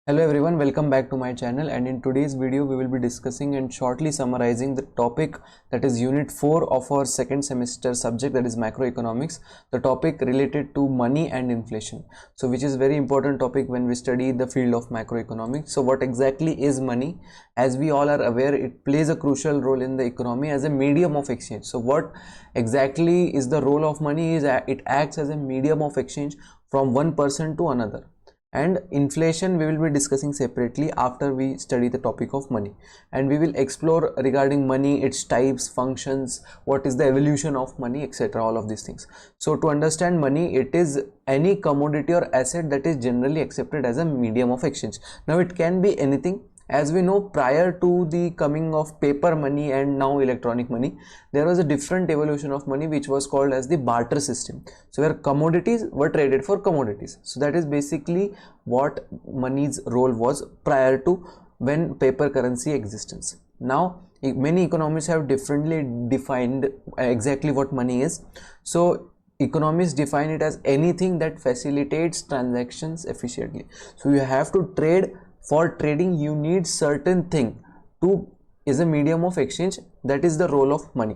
Hello everyone, welcome back to my channel, and in today's video we will be discussing and shortly summarizing the topic that is unit 4 of our second semester subject, that is macroeconomics, the topic related to money and inflation. So which is very important topic when we study the field of macroeconomics. So what exactly is money? As we all are aware, it plays a crucial role in the economy as a medium of exchange. So what exactly is the role of money? Is it acts as a medium of exchange from one person to another. And inflation we will be discussing separately after we study the topic of money, and we will explore regarding money, its types, functions, what is the evolution of money, etc., all of these things. So to understand money, it is any commodity or asset that is generally accepted as a medium of exchange. Now it can be anything. As we know, prior to the coming of paper money and now electronic money, there was a different evolution of money which was called as the barter system. So where commodities were traded for commodities. So that is basically what money's role was prior to when paper currency existence. Now many economists have differently defined exactly what money is. So economists define it as anything that facilitates transactions efficiently. So you have to trade. For trading you need certain thing to is a medium of exchange. That is the role of money.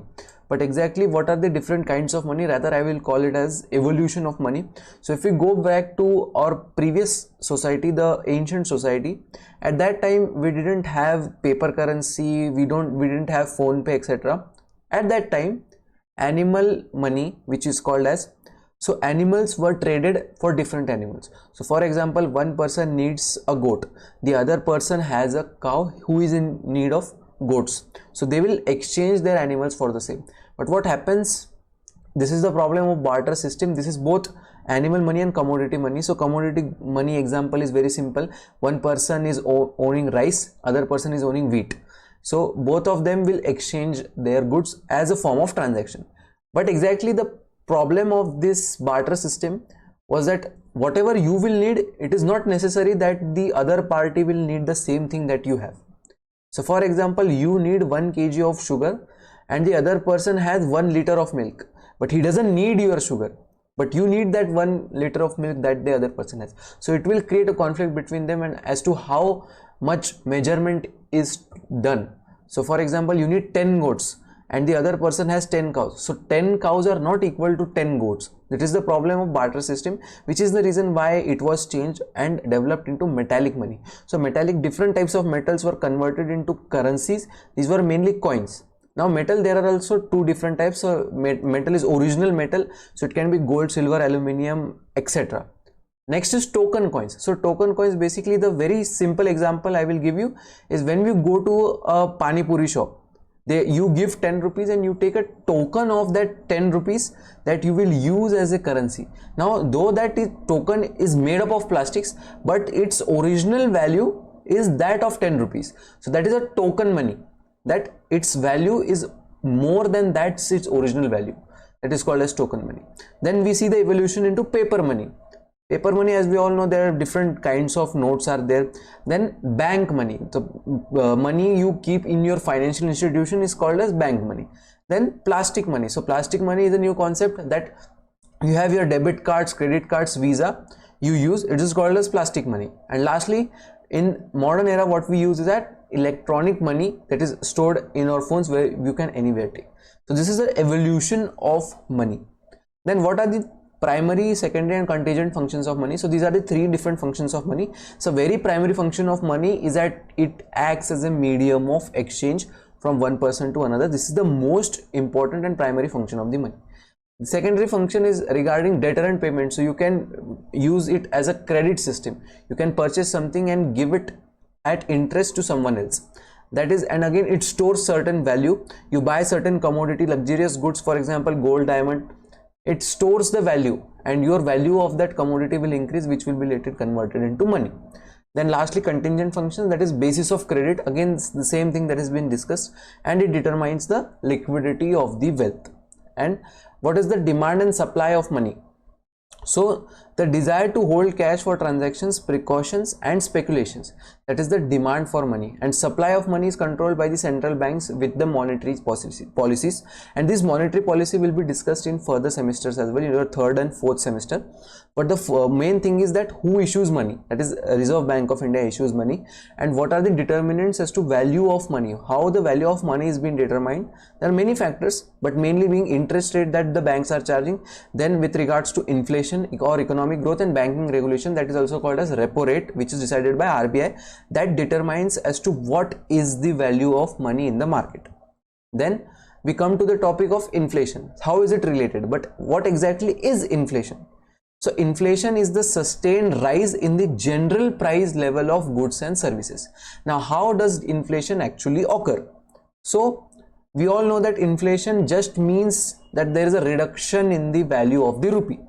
But exactly what are the different kinds of money? Rather, I will call it as evolution of money. So if we go back to our previous society, the ancient society, at that time we didn't have paper currency, we didn't have phone pay, etc. At that time, animal money, which is called as, so animals were traded for different animals. So for example, one person needs a goat, the other person has a cow who is in need of goats. So they will exchange their animals for the same. But what happens, this is the problem of barter system. This is both animal money and commodity money. So commodity money example is very simple. One person is owning rice, other person is owning wheat. So both of them will exchange their goods as a form of transaction. But exactly the problem of this barter system was that whatever you will need, it is not necessary that the other party will need the same thing that you have. So for example, you need 1 kg of sugar and the other person has 1 liter of milk, but he doesn't need your sugar, but you need that 1 liter of milk that the other person has. So it will create a conflict between them and as to how much measurement is done. So for example, you need 10 goats and the other person has 10 cows. So 10 cows are not equal to 10 goats. That is the problem of barter system, which is the reason why it was changed and developed into metallic money. So different types of metals were converted into currencies. These were mainly coins. Now metal, there are also 2 different types. So metal is original metal. So it can be gold, silver, aluminium, etc. Next is token coins. So token coins, basically the very simple example I will give you is when we go to a pani puri shop. You give 10 rupees and you take a token of that 10 rupees that you will use as a currency. Now though that token is made up of plastics, but its original value is that of 10 rupees. So that is a token money, that its value is more than that's its original value. That is called as token money. Then we see the evolution into paper money. Paper money, as we all know, there are different kinds of notes are there. Then bank money, the money you keep in your financial institution is called as bank money. Then plastic money. So plastic money is a new concept that you have your debit cards, credit cards, Visa you use, it is called as plastic money. And lastly, in modern era, what we use is that electronic money that is stored in our phones where you can anywhere take. So this is the evolution of money. Then what are the primary, secondary and contingent functions of money? So these are the 3 different functions of money. So very primary function of money is that it acts as a medium of exchange from one person to another. This is the most important and primary function of the money. The secondary function is regarding debtor and payment. So you can use it as a credit system. You can purchase something and give it at interest to someone else. That is, and again it stores certain value. You buy certain commodity, luxurious goods, for example gold, diamond, it stores the value and your value of that commodity will increase, which will be later converted into money. Then lastly, contingent function, that is basis of credit. Again the same thing that has been discussed, and it determines the liquidity of the wealth. And what is the demand and supply of money? So the desire to hold cash for transactions, precautions and speculations, that is the demand for money, and supply of money is controlled by the central banks with the monetary policies, and this monetary policy will be discussed in further semesters as well, in your third and fourth semester. But the main thing is that who issues money, that is Reserve Bank of India issues money, and what are the determinants as to value of money, how the value of money is being determined. There are many factors, but mainly being interest rate that the banks are charging. Then with regards to inflation or economic growth and banking regulation, that is also called as repo rate, which is decided by RBI, that determines as to what is the value of money in the market. Then we come to the topic of inflation. How is it related? But what exactly is inflation? So inflation is the sustained rise in the general price level of goods and services. Now, how does inflation actually occur? So we all know that inflation just means that there is a reduction in the value of the rupee.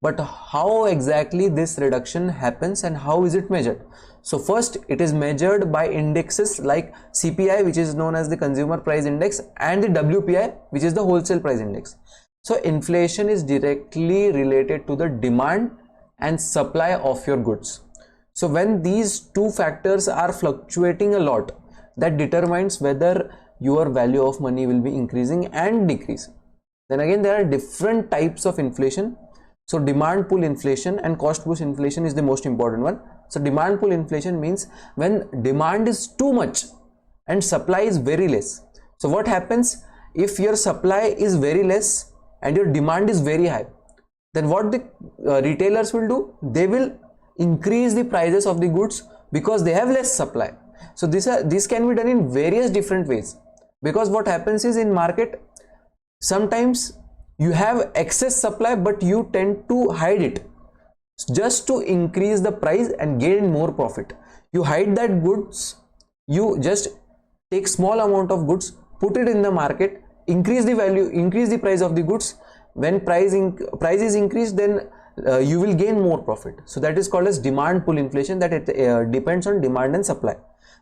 But how exactly this reduction happens and how is it measured? So first, it is measured by indexes like CPI, which is known as the Consumer Price Index, and the WPI, which is the Wholesale Price Index. So inflation is directly related to the demand and supply of your goods. So when these two factors are fluctuating a lot, that determines whether your value of money will be increasing and decreasing. Then again, there are different types of inflation. So demand pull inflation and cost push inflation is the most important one. So demand pull inflation means when demand is too much and supply is very less. So what happens if your supply is very less and your demand is very high? Then what the retailers will do? They will increase the prices of the goods because they have less supply. So this can be done in various different ways, because what happens is in market, sometimes you have excess supply but you tend to hide it just to increase the price and gain more profit. You hide that goods, you just take small amount of goods, put it in the market, increase the value, increase the price of the goods. When price is increased, then you will gain more profit. So that is called as demand pull inflation, that it depends on demand and supply.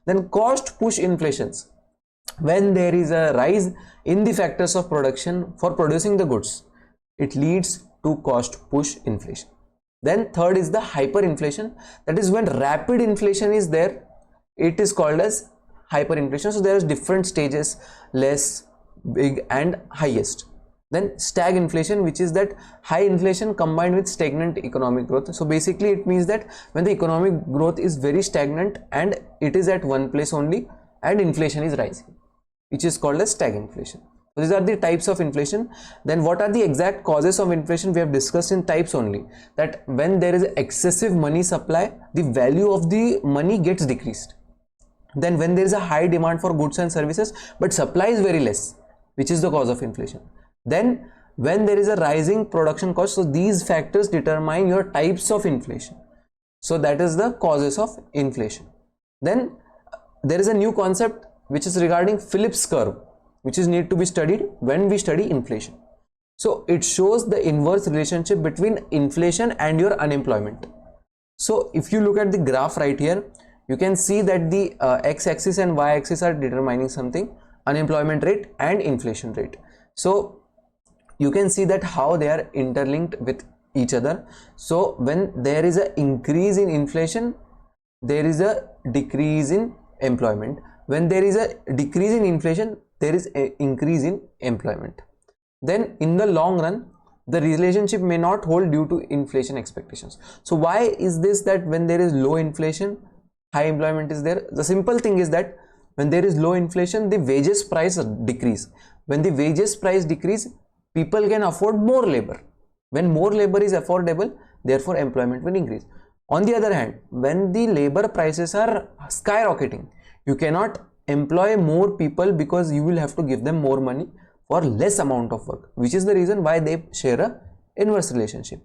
Then cost push inflations, when there is a rise in the factors of production for producing the goods, it leads to cost push inflation. Then third is the hyperinflation, that is when rapid inflation is there, it is called as hyperinflation. So there is different stages, less, big and highest. Then stagflation, which is that high inflation combined with stagnant economic growth. So basically it means that when the economic growth is very stagnant and it is at one place only and inflation is rising, which is called as stagflation. So these are the types of inflation. Then what are the exact causes of inflation? We have discussed in types only, that when there is excessive money supply, the value of the money gets decreased. Then when there is a high demand for goods and services but supply is very less, which is the cause of inflation. Then when there is a rising production cost, so these factors determine your types of inflation. So that is the causes of inflation. Then there is a new concept which is regarding Phillips curve, which is need to be studied when we study inflation. So it shows the inverse relationship between inflation and your unemployment. So if you look at the graph right here, you can see that the x-axis and y-axis are determining something, unemployment rate and inflation rate. So you can see that how they are interlinked with each other. So when there is an increase in inflation, there is a decrease in employment. When there is a decrease in inflation, there is an increase in employment. Then in the long run, the relationship may not hold due to inflation expectations. So why is this, that when there is low inflation, high employment is there? The simple thing is that when there is low inflation, the wages price decrease. When the wages price decrease, people can afford more labor. When more labor is affordable, therefore employment will increase. On the other hand, when the labor prices are skyrocketing, you cannot employ more people because you will have to give them more money for less amount of work, which is the reason why they share a inverse relationship.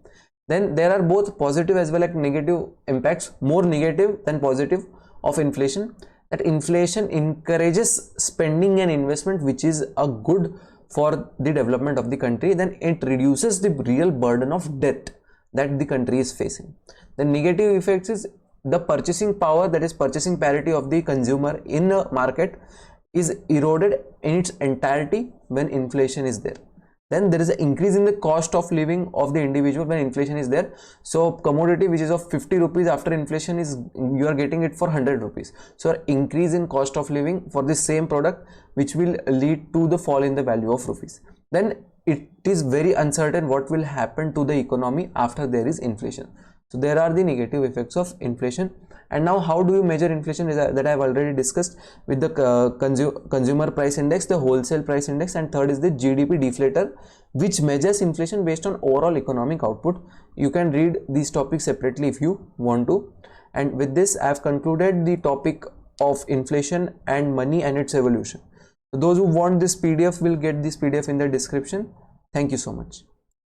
Then there are both positive as well as negative impacts, more negative than positive of inflation. That inflation encourages spending and investment, which is a good for the development of the country. Then it reduces the real burden of debt that the country is facing. The negative effects is the purchasing power, that is purchasing parity of the consumer in a market is eroded in its entirety when inflation is there. then there is an increase in the cost of living of the individual when inflation is there. So commodity which is of 50 rupees, after inflation is you are getting it for 100 rupees. So increase in cost of living for the same product, which will lead to the fall in the value of rupees. Then it is very uncertain what will happen to the economy after there is inflation. So there are the negative effects of inflation. And now how do you measure inflation is that I have already discussed with the consumer price index, the wholesale price index, and third is the GDP deflator, which measures inflation based on overall economic output. You can read these topics separately if you want to. And with this I have concluded the topic of inflation and money and its evolution. Those who want this PDF will get this PDF in the description. Thank you so much.